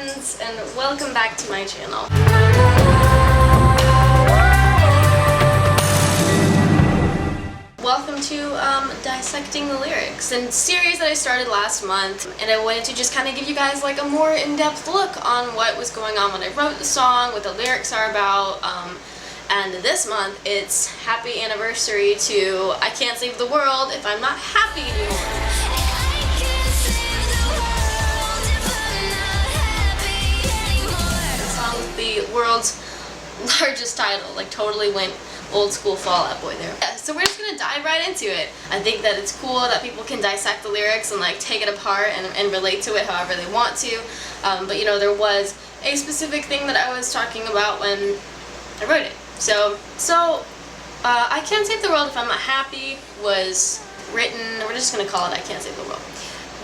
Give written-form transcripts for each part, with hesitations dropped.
friends, and welcome back to my channel. Welcome to Dissecting the Lyrics, a series that I started last month, and I wanted to just kind of give you guys like a more in-depth look on what was going on when I wrote the song, what the lyrics are about, and this month it's happy anniversary to I Can't Save the World If I'm Not Happy Anymore. The world's largest title, like totally went old school Fall Out Boy there. Yeah, so we're just gonna dive right into it. I think that it's cool that people can dissect the lyrics and like take it apart and relate to it however they want to. But you know, there was a specific thing that I was talking about when I wrote it. So I Can't Save the World If I'm Not Happy was written, we're just gonna call it I Can't Save the World,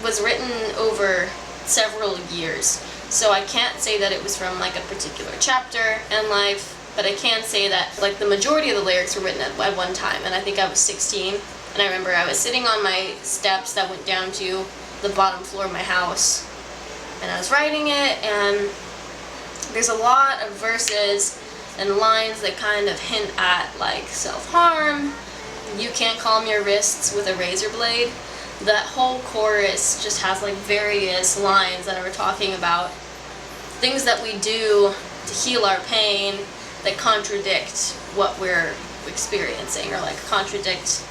was written over several years. So I can't say that it was from like a particular chapter in life, but I can say that like the majority of the lyrics were written at one time, and I think I was 16, and I remember I was sitting on my steps that went down to the bottom floor of my house, and I was writing it, and there's a lot of verses and lines that kind of hint at like self-harm, you can't calm your wrists with a razor blade. That whole chorus just has like various lines that are talking about things that we do to heal our pain that contradict what we're experiencing, or like contradict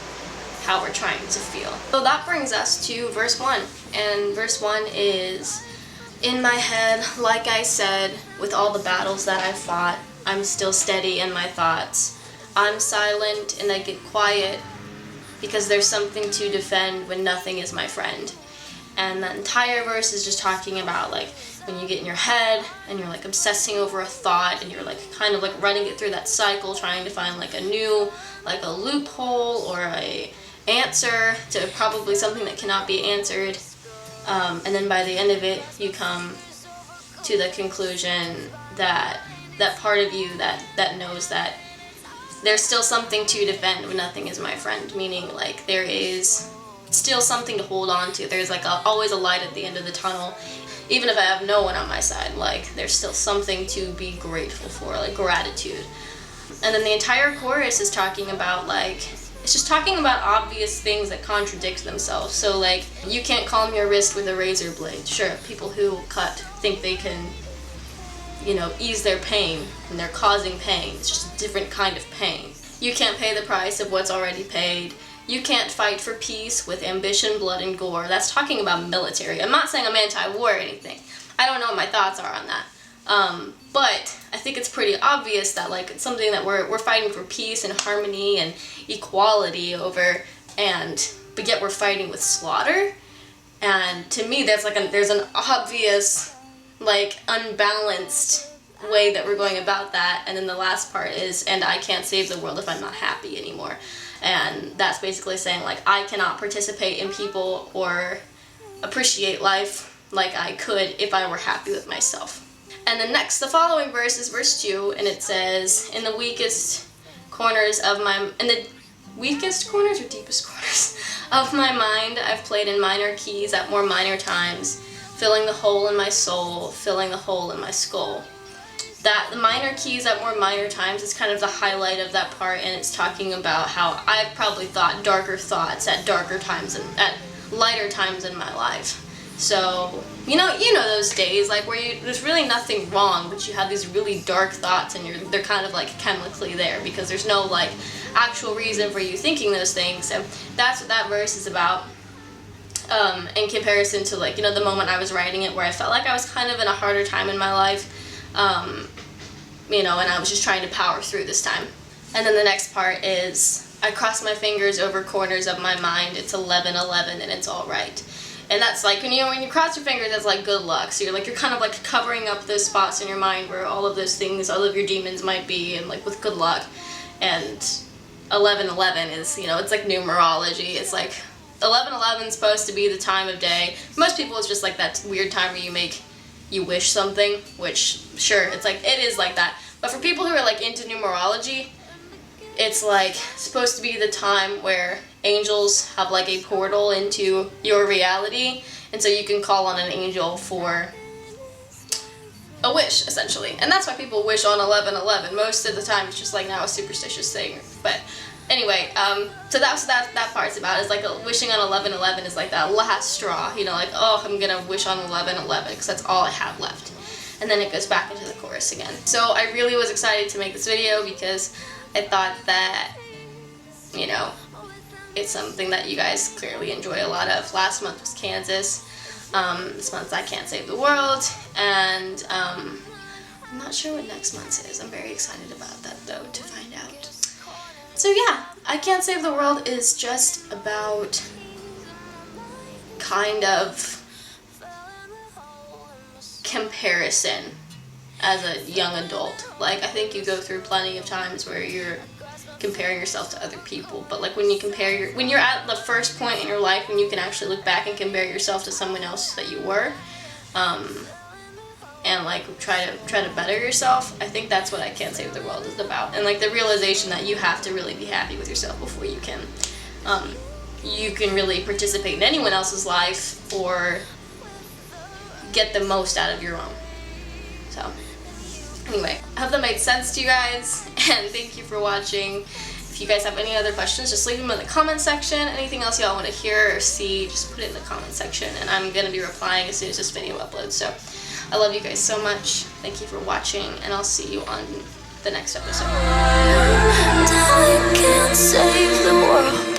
how we're trying to feel. So that brings us to verse 1, and verse 1 is, in my head, like I said, with all the battles that I fought, I'm still steady in my thoughts. I'm silent and I get quiet because there's something to defend when nothing is my friend. And that entire verse is just talking about like when you get in your head and you're like obsessing over a thought and you're like kind of like running it through that cycle, trying to find like a new, like a loophole or a answer to probably something that cannot be answered. And then by the end of it, you come to the conclusion that that part of you that knows that there's still something to defend when nothing is my friend, meaning like there is still something to hold on to. There's like always a light at the end of the tunnel, even if I have no one on my side. Like there's still something to be grateful for, like gratitude. And then the entire chorus is talking about like, it's just talking about obvious things that contradict themselves. So like, you can't calm your wrist with a razor blade. Sure, people who cut think they can, you know, ease their pain, and they're causing pain. It's just a different kind of pain. You can't pay the price of what's already paid. You can't fight for peace with ambition, blood, and gore. That's talking about military. I'm not saying I'm anti-war or anything. I don't know what my thoughts are on that. But I think it's pretty obvious that like it's something that we're fighting for peace and harmony and equality over, but yet we're fighting with slaughter. And to me, that's like there's an obvious, like, unbalanced way that we're going about that. And then the last part is, and I can't save the world if I'm not happy anymore. And that's basically saying like I cannot participate in people or appreciate life like I could if I were happy with myself. And then the following verse is verse 2, and it says, in the weakest corners or deepest corners of my mind, I've played in minor keys at more minor times, filling the hole in my soul, filling the hole in my skull. That the minor keys at more minor times is kind of the highlight of that part, and it's talking about how I've probably thought darker thoughts at darker times and at lighter times in my life. So, you know those days like where there's really nothing wrong, but you have these really dark thoughts and they're kind of like chemically there because there's no like actual reason for you thinking those things. And that's what that verse is about. In comparison to like, the moment I was writing it where I felt like I was kind of in a harder time in my life, and I was just trying to power through this time. And then the next part is, I cross my fingers over corners of my mind, it's 11:11 and it's all right. And that's like, when you cross your fingers, that's like good luck. So you're kind of like covering up those spots in your mind where all of those things, all of your demons might be, and like with good luck. And 11:11 is, it's like numerology. It's like 11:11 is supposed to be the time of day. For most people, it's just like that weird time where you wish something, which, sure, it's like, it is like that. But for people who are like into numerology, it's like supposed to be the time where angels have like a portal into your reality, and so you can call on an angel for a wish, essentially. And that's why people wish on 11/11. Most of the time it's just like now a superstitious thing. But anyway, so that's that part's about, is like wishing on 11/11 is like that last straw, you know, like, oh, I'm gonna wish on 11/11 because that's all I have left. And then it goes back into the chorus again. So I really was excited to make this video because I thought that, you know, it's something that you guys clearly enjoy a lot of. Last month was Kansas. This month's I Can't Save the World, and I'm not sure what next month's is. I'm very excited about that though, to find out. So yeah, I Can't Save the World is just about kind of comparison as a young adult. Like, I think you go through plenty of times where you're comparing yourself to other people, but like when you're at the first point in your life when you can actually look back and compare yourself to someone else that you were, and like try to better yourself, I think that's what I Can't Save the World is about. And like the realization that you have to really be happy with yourself before you can really participate in anyone else's life or get the most out of your own. So anyway, I hope that made sense to you guys, and thank you for watching. If you guys have any other questions, just leave them in the comment section. Anything else y'all want to hear or see, just put it in the comment section, and I'm going to be replying as soon as this video uploads. So I love you guys so much. Thank you for watching, and I'll see you on the next episode. I can't save the world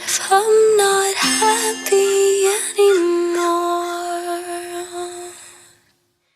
if I'm not happy.